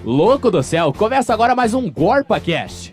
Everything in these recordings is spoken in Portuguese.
Louco do céu, começa agora mais um GorpaCast.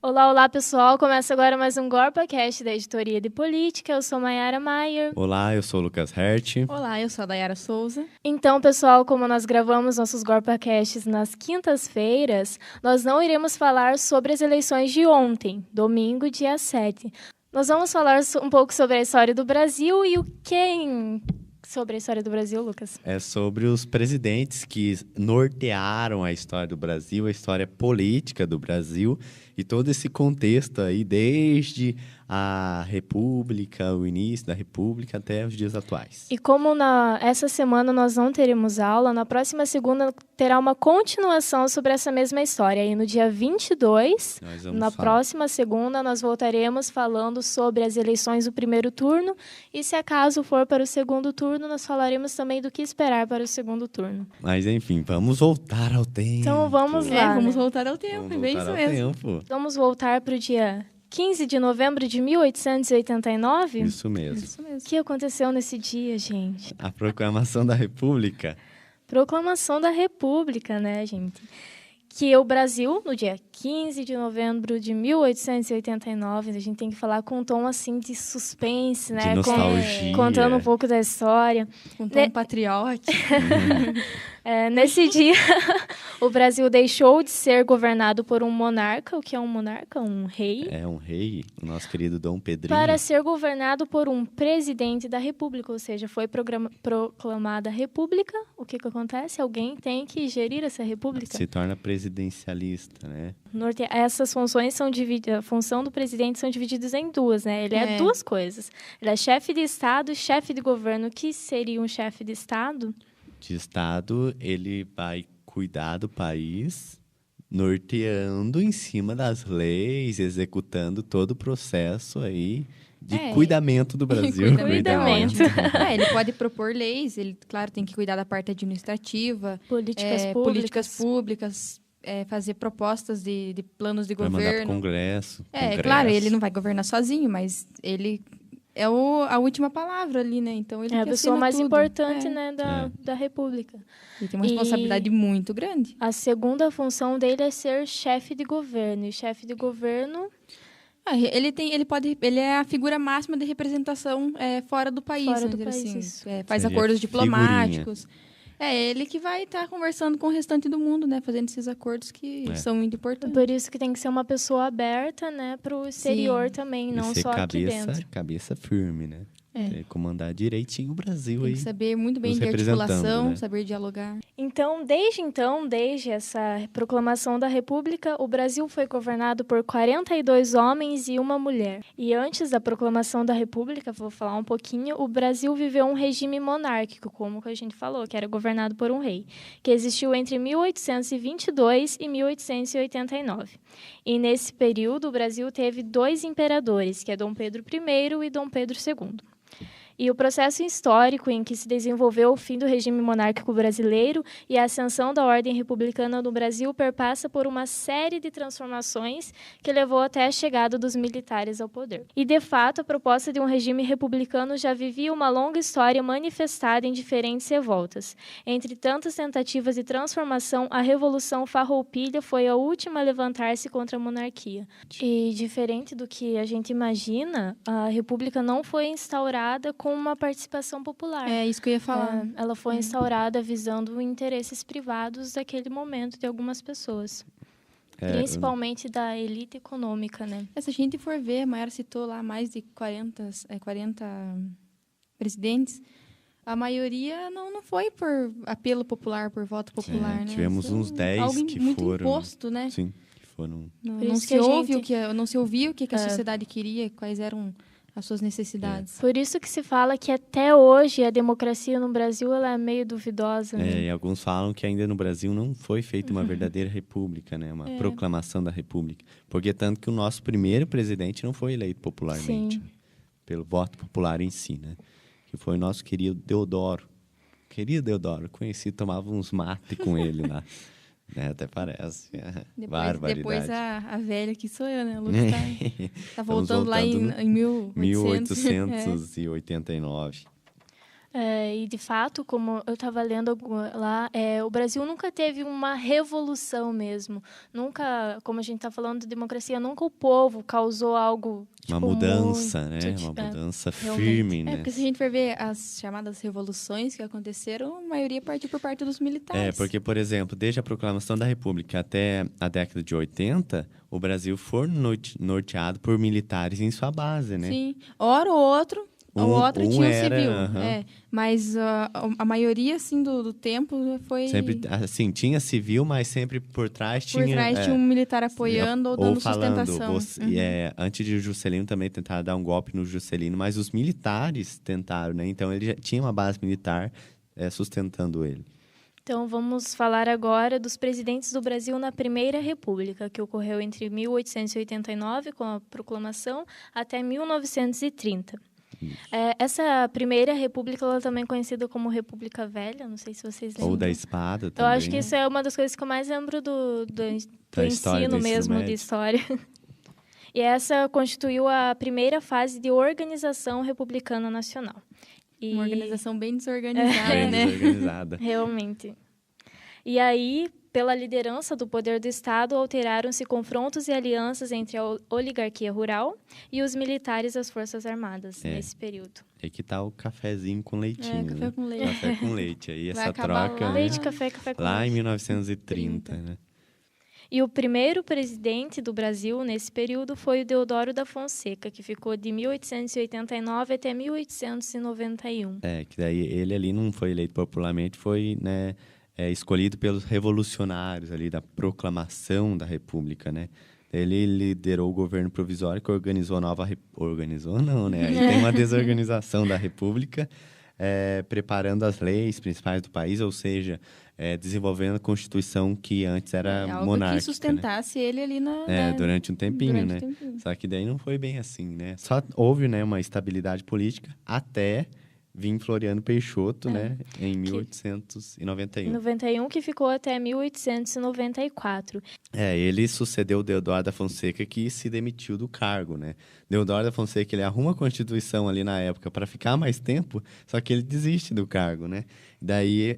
Olá, olá pessoal, começa agora mais um GorpaCast da Editoria de Política. Eu sou Mayara Maier. Olá, eu sou o Lucas Hert. Olá, eu sou a Dayara Souza. Então, pessoal, como nós gravamos nossos GorpaCasts nas quintas-feiras, nós não iremos falar sobre as eleições de ontem, domingo, dia 7. Nós vamos falar um pouco sobre a história do Brasil e o que... Sobre a história do Brasil, Lucas? É sobre os presidentes que nortearam a história do Brasil, a história política do Brasil e todo esse contexto aí, desde a República, o início da República até os dias atuais. E como essa semana nós não teremos aula, na próxima segunda terá uma continuação sobre essa mesma história. E no dia 22, próxima segunda, nós voltaremos falando sobre as eleições do primeiro turno. E se acaso for para o segundo turno, nós falaremos também do que esperar para o segundo turno. Mas enfim, vamos voltar ao tempo. Então vamos lá. Vamos voltar ao tempo, é bem isso mesmo. Vamos voltar para o dia 15 de novembro de 1889? Isso mesmo. O que aconteceu nesse dia, gente? A Proclamação da República. Proclamação da República, né, gente? Que o Brasil, no dia 15 de novembro de 1889, a gente tem que falar com um tom, assim, de suspense, né? De nostalgia. Contando um pouco da história. Com um tom patriótico. Nesse dia, o Brasil deixou de ser governado por um monarca. O que é um monarca? Um rei. É um rei, o nosso querido Dom Pedrinho. Para ser governado por um presidente da República, ou seja, foi proclamada a República. O que acontece? Alguém tem que gerir essa República. Se torna presidencialista, né? Essas funções são divididas, a função do presidente são divididas em duas, né? Ele é duas coisas. Ele é chefe de Estado e chefe de governo. O que seria um chefe de Estado? De Estado, ele vai cuidar do país, norteando em cima das leis, executando todo o processo aí de cuidamento do Brasil. Cuidamento. Ele pode propor leis, ele, claro, tem que cuidar da parte administrativa. Políticas públicas. Fazer propostas de planos de governo. Vai mandar pro Congresso. Claro, ele não vai governar sozinho, mas ele é a última palavra ali, né? Então ele é a pessoa mais importante, né, da República. Ele tem uma responsabilidade muito grande. A segunda função dele é ser chefe de governo. E chefe de governo... Ele é a figura máxima de representação fora do país. Faz acordos diplomáticos. Figurinha. Ele que vai estar conversando com o restante do mundo, né? Fazendo esses acordos que são muito importantes. Por isso que tem que ser uma pessoa aberta, né? Para o exterior também, não só aqui dentro. Cabeça firme, né? Comandar direitinho o Brasil tem aí. Que saber muito bem de articulação, né? Saber dialogar. Desde essa proclamação da República, o Brasil foi governado por 42 homens e uma mulher. E antes da proclamação da República, vou falar um pouquinho, o Brasil viveu um regime monárquico, como a gente falou, que era governado por um rei, que existiu entre 1822 e 1889. E nesse período, o Brasil teve 2 imperadores, que é Dom Pedro I e Dom Pedro II. E o processo histórico em que se desenvolveu o fim do regime monárquico brasileiro e a ascensão da ordem republicana no Brasil perpassa por uma série de transformações que levou até a chegada dos militares ao poder. E, de fato, a proposta de um regime republicano já vivia uma longa história manifestada em diferentes revoltas. Entre tantas tentativas de transformação, a Revolução Farroupilha foi a última a levantar-se contra a monarquia. E, diferente do que a gente imagina, a República não foi instaurada com uma participação popular. É isso que eu ia falar. Ela foi instaurada visando interesses privados daquele momento de algumas pessoas. Principalmente da elite econômica, né? Se a gente for ver, a Mayara citou lá mais de 40 presidentes. A maioria não foi por apelo popular, por voto popular, né? Tivemos uns 10 que muito foram... imposto, né? Sim, que foram... Não se ouvia o que a sociedade queria, quais eram as suas necessidades. Por isso que se fala que até hoje a democracia no Brasil ela é meio duvidosa. Né? E alguns falam que ainda no Brasil não foi feita uma verdadeira república, né? Uma proclamação da república. Porque tanto que o nosso primeiro presidente não foi eleito popularmente, pelo voto popular em si, né? Que foi o nosso querido Deodoro. Querido Deodoro, conheci, tomava uns mate com ele lá. Até parece. Depois a velha que sou eu, né? A Lucas tá voltando lá em 1889. E, de fato, como eu estava lendo lá, o Brasil nunca teve uma revolução mesmo. Nunca, como a gente está falando de democracia, nunca o povo causou algo... Uma mudança, né? Uma mudança firme, né? Porque se a gente for ver as chamadas revoluções que aconteceram, a maioria partiu por parte dos militares. Porque, por exemplo, desde a proclamação da República até a década de 80, o Brasil foi norteado por militares em sua base, né? Sim. Hora ou outro... O outro tinha o civil, mas a maioria, assim, do tempo foi... Sempre, assim, tinha civil, mas sempre por trás tinha... Por trás tinha um militar apoiando ou dando sustentação. Antes de Juscelino também tentar dar um golpe no Juscelino, mas os militares tentaram, né? Então, ele já tinha uma base militar sustentando ele. Então, vamos falar agora dos presidentes do Brasil na Primeira República, que ocorreu entre 1889, com a proclamação, até 1930. Essa Primeira República, ela também é conhecida como República Velha, não sei se vocês lembram. Ou da Espada também. Eu acho que isso é uma das coisas que eu mais lembro do ensino mesmo, de história. E essa constituiu a primeira fase de organização republicana nacional. Uma organização bem desorganizada, né? Bem desorganizada. Realmente. E aí, pela liderança do poder do Estado, alteraram-se confrontos e alianças entre a oligarquia rural e os militares das Forças Armadas nesse período. E que tal o cafezinho com leitinho, café com leite. Café com leite. Aí Vai essa troca... Leite, café com lá leite. em 1930, né? E o primeiro presidente do Brasil nesse período foi o Deodoro da Fonseca, que ficou de 1889 até 1891. Que daí ele ali não foi eleito popularmente, foi, né, escolhido pelos revolucionários ali da proclamação da República, né? Ele liderou o governo provisório que organizou a nova... Organizou não, né? Aí tem uma desorganização da República, preparando as leis principais do país, ou seja... desenvolvendo a Constituição que antes era monárquica. Algo que sustentasse ele ali durante um tempinho, né? Só que daí não foi bem assim, né? Só houve, né, uma estabilidade política até vir Floriano Peixoto, né, em 1891. 91, que ficou até 1894. Ele sucedeu o Deodoro da Fonseca, que se demitiu do cargo, né? Deodoro da Fonseca, ele arruma a Constituição ali na época para ficar mais tempo, só que ele desiste do cargo, né? Daí,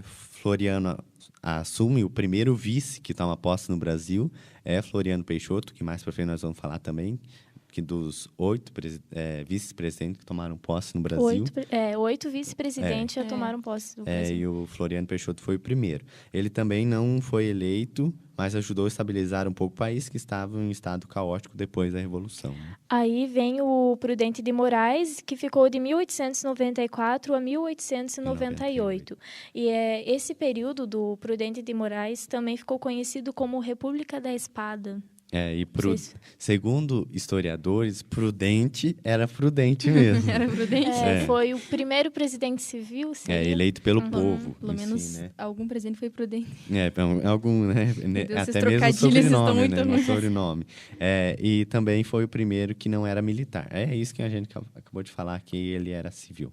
Floriano assume o primeiro vice que toma posse no Brasil, Floriano Peixoto, que mais para frente nós vamos falar também, que dos 8 vice-presidentes que tomaram posse no Brasil... 8 vice-presidentes já tomaram posse no Brasil. E o Floriano Peixoto foi o primeiro. Ele também não foi eleito, mas ajudou a estabilizar um pouco o país, que estava em um estado caótico depois da Revolução. Né? Aí vem o Prudente de Moraes, que ficou de 1894 a 1898. E esse período do Prudente de Moraes também ficou conhecido como República da Espada. Segundo historiadores, Prudente era prudente mesmo. Era prudente? Foi o primeiro presidente civil, eleito pelo povo. Pelo menos algum presidente foi prudente. Algum, né? Deus, até mesmo o sobrenome, né? No sobrenome. E também foi o primeiro que não era militar. É isso que a gente acabou de falar, que ele era civil.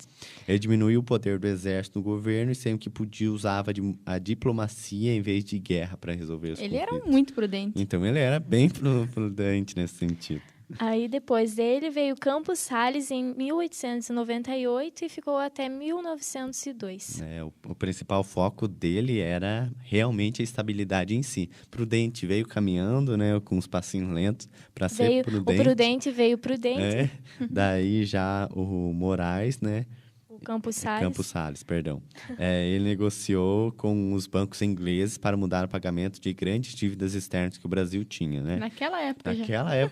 Ele diminuiu o poder do exército no governo e sempre que podia usava a diplomacia em vez de guerra para resolver os conflitos. Ele era muito prudente. Então ele era bem prudente nesse sentido. Aí depois dele veio Campos Salles em 1898 e ficou até 1902. O principal foco dele era realmente a estabilidade em si. Prudente veio caminhando, né, com uns passinhos lentos para ser prudente. O prudente veio prudente. Daí já o Moraes, né? Campos Salles, perdão. Ele negociou com os bancos ingleses para mudar o pagamento de grandes dívidas externas que o Brasil tinha, né? Naquela época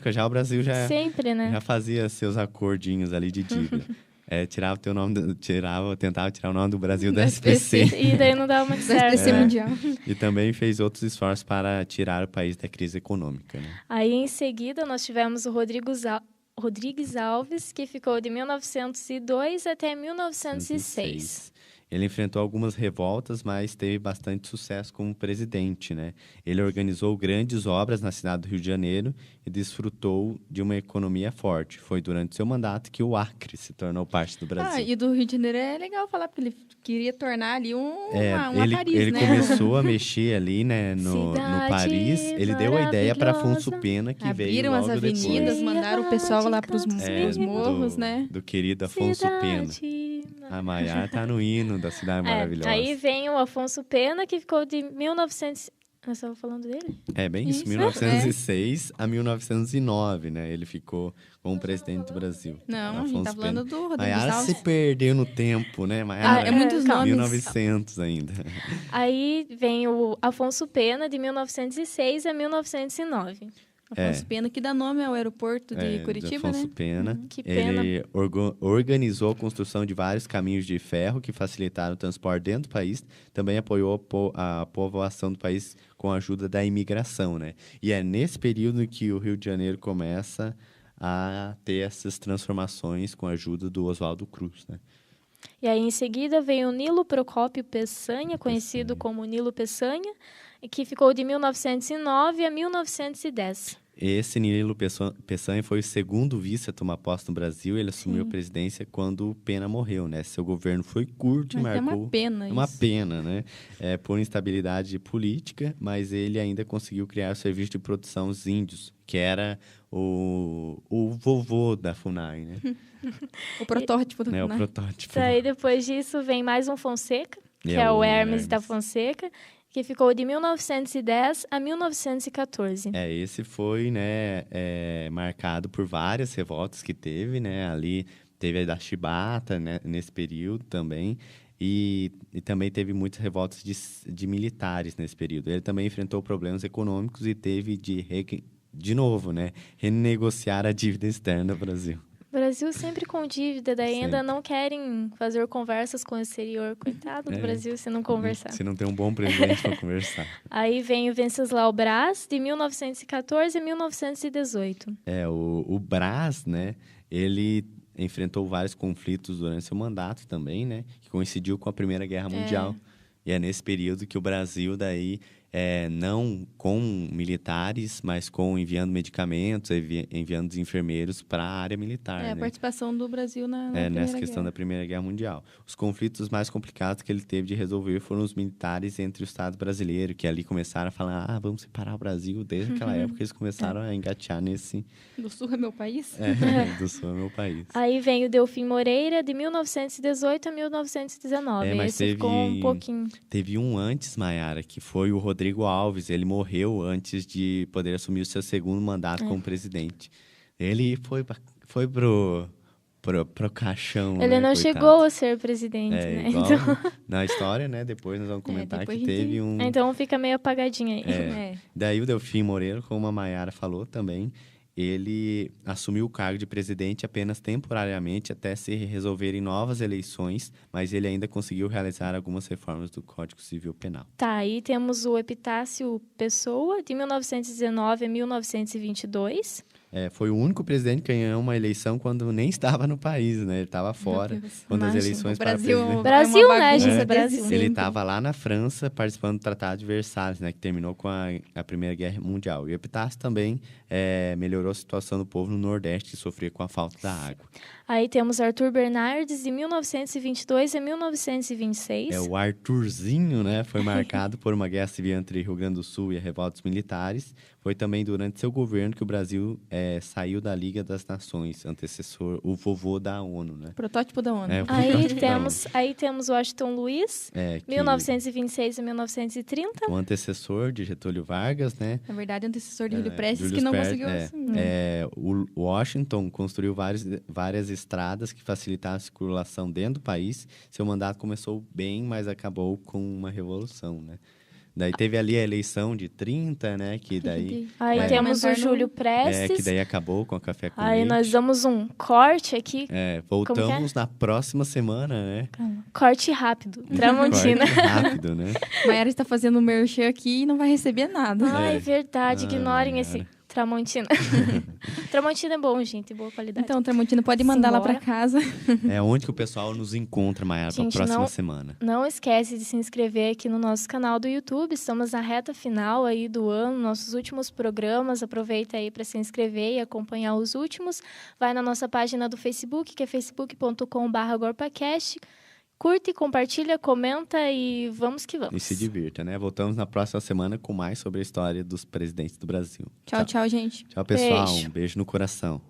já o Brasil sempre, né? Já fazia seus acordinhos ali de dívida. Tentava tirar o nome do Brasil da SPC. E daí não dava muito certo. SPC Mundial. E também fez outros esforços para tirar o país da crise econômica, né? Aí, em seguida, nós tivemos o Rodrigues Alves, que ficou de 1902 até 1906. Ele enfrentou algumas revoltas, mas teve bastante sucesso como presidente, né? Ele organizou grandes obras na cidade do Rio de Janeiro e desfrutou de uma economia forte. Foi durante seu mandato que o Acre se tornou parte do Brasil. E do Rio de Janeiro é legal falar, porque ele queria tornar ali uma Paris, ele né? começou a mexer ali, né, no Paris. Ele deu a ideia para Afonso Pena, que veio logo as avenidas, depois. mandaram o pessoal lá para os morros, né? Do querido Afonso Pena. A Maiara tá no hino da Cidade Maravilhosa. Aí vem o Afonso Pena, que ficou de 1900... Nós estávamos falando dele? É bem isso, 1906 a 1909, né? Ele ficou como presidente do Brasil. Não, a gente tá falando do Rodrigo Maiara Alves. se perdeu no tempo, né, Maiara? É muitos nomes. 1900 ainda. Aí vem o Afonso Pena, de 1906 a 1909. Afonso Pena, que dá nome ao aeroporto de Curitiba, Afonso né? Pena. Que pena. Ele organizou a construção de vários caminhos de ferro que facilitaram o transporte dentro do país. Também apoiou a povoação do país com a ajuda da imigração, né? E é nesse período que o Rio de Janeiro começa a ter essas transformações com a ajuda do Oswaldo Cruz, né? E aí, em seguida, veio o Nilo Procópio Peçanha, conhecido como Nilo Peçanha, que ficou de 1909 a 1910. Esse Nilo Peçanha foi o segundo vice a tomar posse no Brasil. Ele assumiu a presidência quando o Pena morreu, né? Seu governo foi curto e marcou... É uma pena uma pena, né? Por instabilidade política, mas ele ainda conseguiu criar o serviço de produção dos índios, que era o vovô da FUNAI, né? O protótipo da FUNAI. O protótipo. Aí, depois disso, vem mais um Fonseca, que é o Hermes da Fonseca, que ficou de 1910 a 1914. Esse foi, né, marcado por várias revoltas que teve, né? Ali teve a da Chibata, né, nesse período também. E também teve muitas revoltas de militares nesse período. Ele também enfrentou problemas econômicos e teve de novo, né, renegociar a dívida externa do Brasil. Brasil sempre com dívida, daí ainda não querem fazer conversas com o exterior. Coitado do Brasil se não conversar. Se não tem um bom presidente para conversar. Aí vem o Venceslau Braz, de 1914 a 1918. O Braz, né, ele enfrentou vários conflitos durante seu mandato também, né, que coincidiu com a Primeira Guerra Mundial. E é nesse período que o Brasil daí... não com militares, mas com enviando enviando os enfermeiros para a área militar. A participação do Brasil na nessa questão da Primeira Guerra Mundial. Os conflitos mais complicados que ele teve de resolver foram os militares entre o Estado brasileiro, que ali começaram a falar, vamos separar o Brasil. Desde aquela época eles começaram a engatear nesse... Do Sul é meu país? Do Sul é meu país. Aí vem o Delfim Moreira, de 1918 a 1919. Mas esse ficou um pouquinho. Teve um antes, Maiara, que foi o Rodrigo Alves. Ele morreu antes de poder assumir o seu segundo mandato como presidente. Ele foi pro caixão. Ele não chegou a ser presidente, né? Igual então... na história, né? Depois nós vamos comentar que teve um... Então fica meio apagadinho aí. Daí o Delfim Moreira, como a Maiara falou também, ele assumiu o cargo de presidente apenas temporariamente até se resolverem novas eleições, mas ele ainda conseguiu realizar algumas reformas do Código Civil Penal. Aí temos o Epitácio Pessoa, de 1919 a 1922. Foi o único presidente que ganhou uma eleição quando nem estava no país, né? Ele estava fora quando as eleições para presidente. Brasil, né, gente? Brasil. Ele estava lá na França participando do Tratado de Versalhes, né? Que terminou com a Primeira Guerra Mundial. E o Epitácio também melhorou a situação do povo no Nordeste, que sofria com a falta da água. Aí temos Arthur Bernardes, de 1922 a 1926. O Arthurzinho, né? Foi marcado por uma guerra civil entre Rio Grande do Sul e revoltas militares. Foi também durante seu governo que o Brasil saiu da Liga das Nações, antecessor, o vovô da ONU, né? Protótipo da ONU. Aí temos Washington Luiz, 1926 a 1930. O antecessor de Getúlio Vargas, né? Na verdade, o antecessor de Júlio Prestes, que não conseguiu assumir. O Washington construiu várias estradas que facilitaram a circulação dentro do país. Seu mandato começou bem, mas acabou com uma revolução, né? Daí teve ali a eleição de 30, né? Que daí... Aí temos o Júlio Prestes. Que daí acabou com a Café com Leite. Aí nós damos um corte aqui. Voltamos na próxima semana, né? Corte rápido. Tramontina. Corte rápido, né? Maiara está fazendo o merchan aqui e não vai receber nada. É verdade. Ignorem esse Tramontina. Tramontina é bom, gente, boa qualidade. Então, Tramontina, pode mandar lá para casa. É onde que o pessoal nos encontra, Mayara, para a próxima semana. Não esquece de se inscrever aqui no nosso canal do YouTube. Estamos na reta final aí do ano, nossos últimos programas. Aproveita aí para se inscrever e acompanhar os últimos. Vai na nossa página do Facebook, que é facebook.com/agorpacast. Curte, compartilha, comenta e vamos que vamos. E se divirta, né? Voltamos na próxima semana com mais sobre a história dos presidentes do Brasil. Tchau, gente. Tchau, pessoal. Beijo. Um beijo no coração.